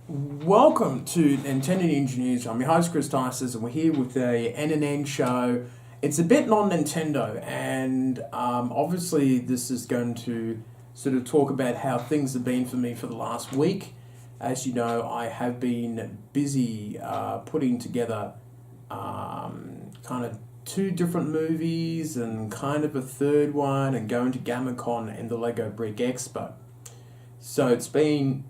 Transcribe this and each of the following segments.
Welcome to NNN News. I'm your host, Chris Tices, and we're here with the NNN show. It's a bit non-Nintendo, and obviously this is going to sort of talk about how things have been for me for the last week. As you know, I have been busy putting together kind of two different movies and kind of a third one, and going to GammaCon and the Lego Brick Expo. So it's been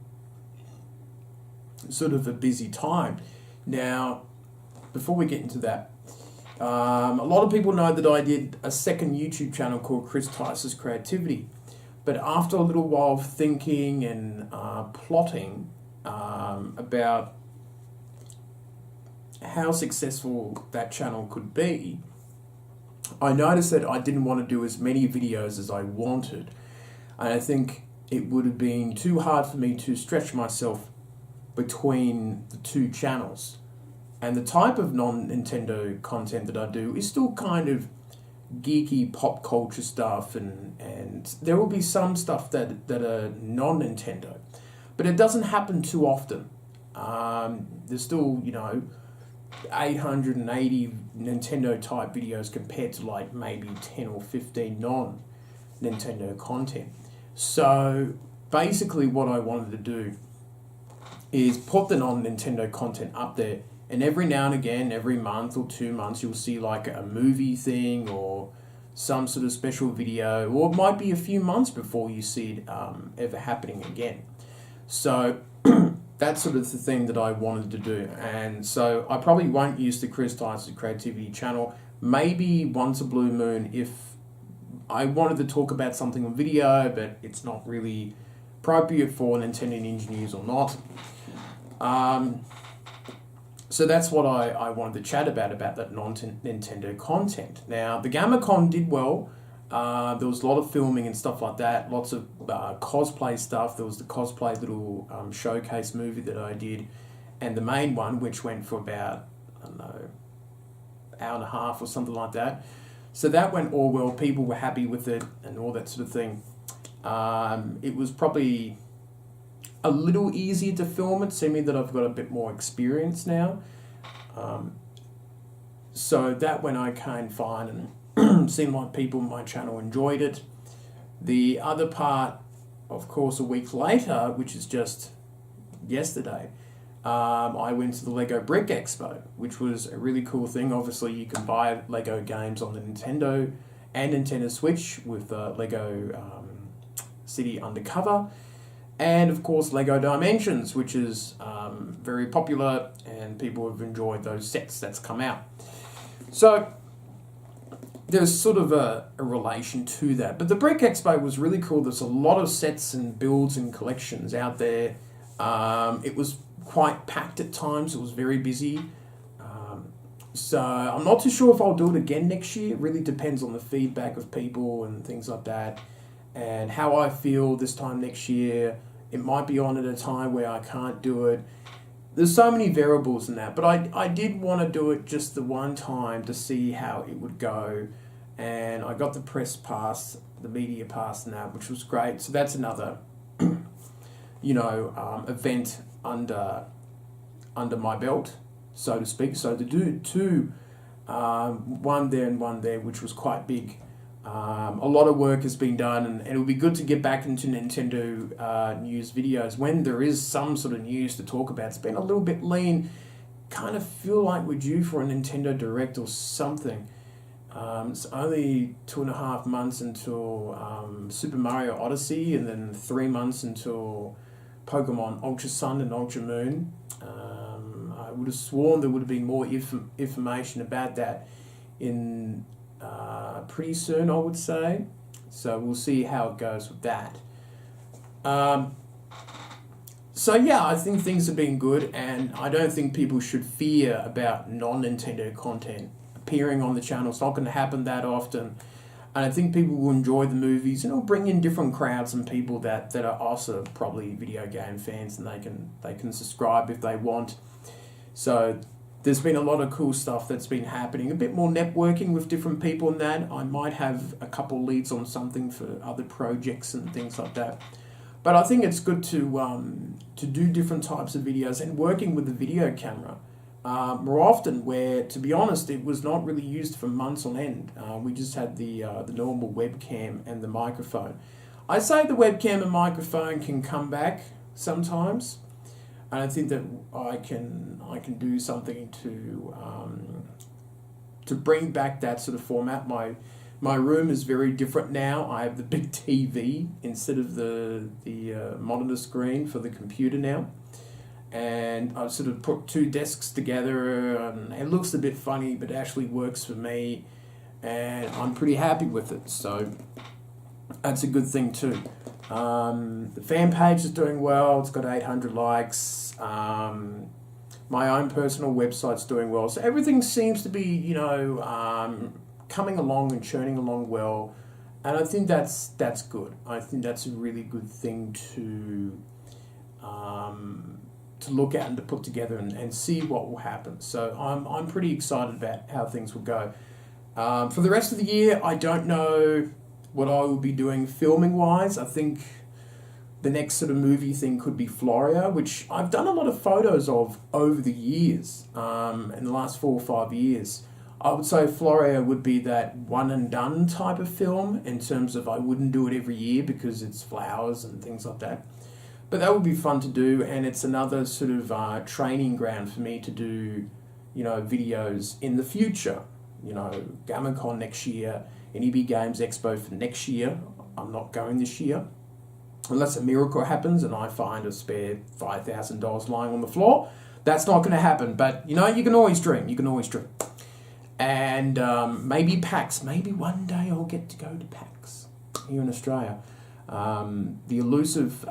sort of a busy time. Now, before we get into that, a lot of people know that I did a second YouTube channel called Chris Tice's Creativity. But after a little while of thinking and plotting about how successful that channel could be, I noticed that I didn't want to do as many videos as I wanted. And I think it would have been too hard for me to stretch myself between the two channels. And the type of non-Nintendo content that I do is still kind of geeky pop culture stuff, and there will be some stuff that are non-Nintendo, but it doesn't happen too often. There's still, 880 Nintendo type videos compared to like maybe 10 or 15 non-Nintendo content. So basically what I wanted to do is put the non-Nintendo content up there, and every now and again, every month or 2 months, you'll see like a movie thing or some sort of special video, or it might be a few months before you see it ever happening again. So that's sort of the thing that I wanted to do. And so I probably won't use the Chris Tice's Creativity channel, maybe once a blue moon if I wanted to talk about something on video, but it's not really appropriate for Nintendo Engineers or not. So that's what I wanted to chat about that non-Nintendo content. Now, the GammaCon did well. There was a lot of filming and stuff like that, lots of cosplay stuff. There was the cosplay little showcase movie that I did, and the main one, which went for about, hour and a half or something like that. So that went all well. People were happy with it and all that sort of thing. It was probably a little easier to film it, seeming that I've got a bit more experience now. So that went okay and fine, and seemed like people on my channel enjoyed it. The other part, of course, a week later, which is just yesterday, I went to the Lego Brick Expo, which was a really cool thing. Obviously, you can buy Lego games on the Nintendo and Nintendo Switch with Lego City Undercover. And of course, Lego Dimensions, which is very popular, and people have enjoyed those sets that's come out. So there's sort of a relation to that. But the Brick Expo was really cool. There's a lot of sets and builds and collections out there. It was quite packed at times. It was very busy. So I'm not too sure if I'll do it again next year. It really depends on the feedback of people and things like that, and how I feel this time next year. It might be on at a time where I can't do it. There's so many variables in that, but I did want to do it just the one time to see how it would go, and I got the press pass, the media pass and that, which was great. So that's another, event under my belt, so to speak. So to do two, one there and one there, which was quite big. A lot of work has been done, and it would be good to get back into Nintendo news videos when there is some sort of news to talk about. It's been a little bit lean. Kind of feel like we're due for a Nintendo Direct or something. It's only 2.5 months until Super Mario Odyssey, and then 3 months until Pokemon Ultra Sun and Ultra Moon. I would have sworn there would have been more information about that in pretty soon, I would say. So we'll see how it goes with that. So yeah, I think things have been good, and I don't think people should fear about non-Nintendo content appearing on the channel. It's not going to happen that often. And I think people will enjoy the movies, and it'll bring in different crowds and people that are also probably video game fans, and they can subscribe if they want. So there's been a lot of cool stuff that's been happening. A bit more networking with different people and that. I might have a couple leads on something for other projects and things like that. But I think it's good to do different types of videos and working with the video camera more often. Where, to be honest, it was not really used for months on end. We just had the normal webcam and the microphone. I say the webcam and microphone can come back sometimes, and I think that I can do something to bring back that sort of format. My room is very different now. I have the big TV instead of the monitor screen for the computer now. And I've sort of put two desks together, and it looks a bit funny, but it actually works for me, and I'm pretty happy with it. So that's a good thing too. The fan page is doing well. It's got 800 likes. My own personal website's doing well. So everything seems to be, coming along and churning along well, and I think that's good. I think that's a really good thing to look at and to put together and see what will happen. So I'm pretty excited about how things will go. For the rest of the year, I don't know what I will be doing filming wise. I think the next sort of movie thing could be Floria, which I've done a lot of photos of over the years, in the last 4 or 5 years. I would say Floria would be that one and done type of film, in terms of I wouldn't do it every year because it's flowers and things like that. But that would be fun to do, and it's another sort of training ground for me to do, videos in the future. GammaCon next year, NEB Games Expo for next year. I'm not going this year, unless a miracle happens and I find a spare $5,000 lying on the floor. That's not going to happen, but you can always dream. You can always dream. And maybe PAX. Maybe one day I'll get to go to PAX here in Australia. The elusive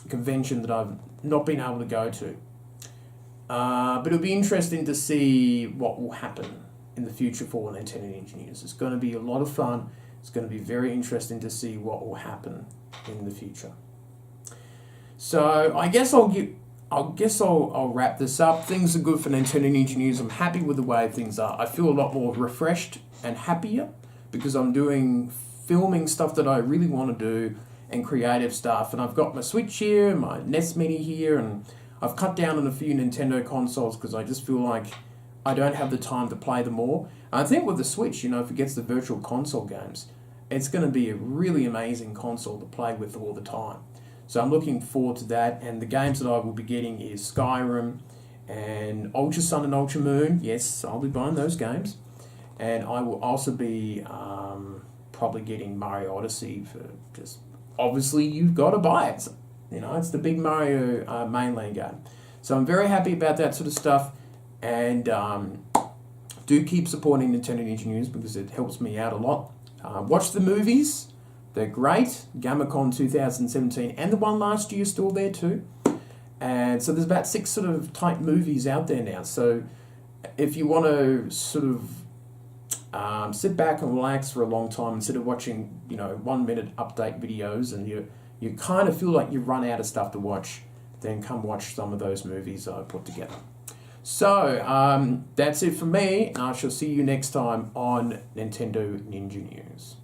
convention that I've not been able to go to. But it'll be interesting to see what will happen in the future for NNN engineers. It's going to be a lot of fun. It's going to be very interesting to see what will happen in the future. So I guess I'll wrap this up. Things are good for NNN engineers. I'm happy with the way things are. I feel a lot more refreshed and happier because I'm doing filming stuff that I really want to do and creative stuff. And I've got my Switch here, my NES Mini here, and I've cut down on a few Nintendo consoles because I just feel like I don't have the time to play them all. And I think with the Switch, if it gets the virtual console games, it's going to be a really amazing console to play with all the time. So I'm looking forward to that, and the games that I will be getting is Skyrim and Ultra Sun and Ultra Moon. Yes, I'll be buying those games. And I will also be probably getting Mario Odyssey for just... Obviously, you've got to buy it. It's the big Mario mainland game. So I'm very happy about that sort of stuff, and do keep supporting NNN engineers because it helps me out a lot. Watch the movies. They're great. GammaCon 2017 and the one last year still there too. And so there's about 6 sort of type movies out there now. So if you want to sort of sit back and relax for a long time instead of watching 1 minute update videos, and you kind of feel like you've run out of stuff to watch, then come watch some of those movies I put together. So that's it for me, and I shall see you next time on Nintendo Ninja News.